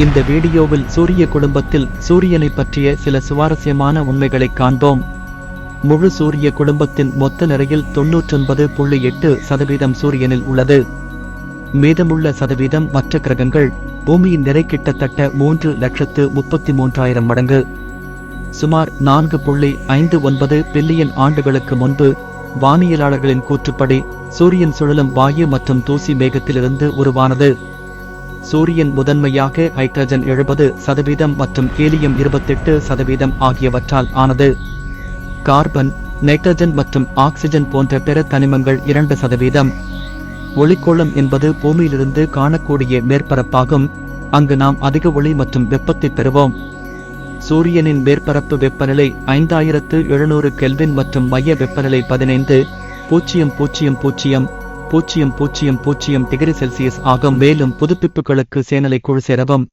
இந்த வீடியோவில் சூரிய குடும்பத்தில் சூரியனை பற்றிய சில சுவாரஸ்யமான உண்மைகளை காண்போம். முழு சூரிய குடும்பத்தின் மொத்த நிறையில் 99.8% சூரியனில் உள்ளது. மீதமுள்ள சதவீதம் மற்ற கிரகங்கள். பூமியின் நிறை கிட்டத்தட்ட 3,33,000 மடங்கு. சுமார் 4.59 பில்லியன் ஆண்டுகளுக்கு முன்பு வானியலாளர்களின் கூற்றுப்படி சூரியன் சுழலும் வாயு மற்றும் தூசி மேகத்திலிருந்து உருவானது. சூரியன் முதன்மையாக ஹைட்ரஜன் 70% மற்றும் ஹீலியம் 28% ஆகியவற்றால் ஆனது. கார்பன், நைட்ரஜன் மற்றும் ஆக்சிஜன் போன்ற பிற தனிமங்கள் 2%. ஒளிக்கோளம் என்பது பூமியிலிருந்து காணக்கூடிய மேற்பரப்பாகும். அங்கு நாம் அதிக ஒளி மற்றும் வெப்பத்தை பெறுவோம். சூரியனின் மேற்பரப்பு வெப்பநிலை 5700 கெல்வின் மற்றும் மைய வெப்பநிலை 15.000 டிகிரி செல்சியஸ் ஆகும். மேலும் புதுப்பிப்புகளுக்கு சேனலை குழு சேரவும்.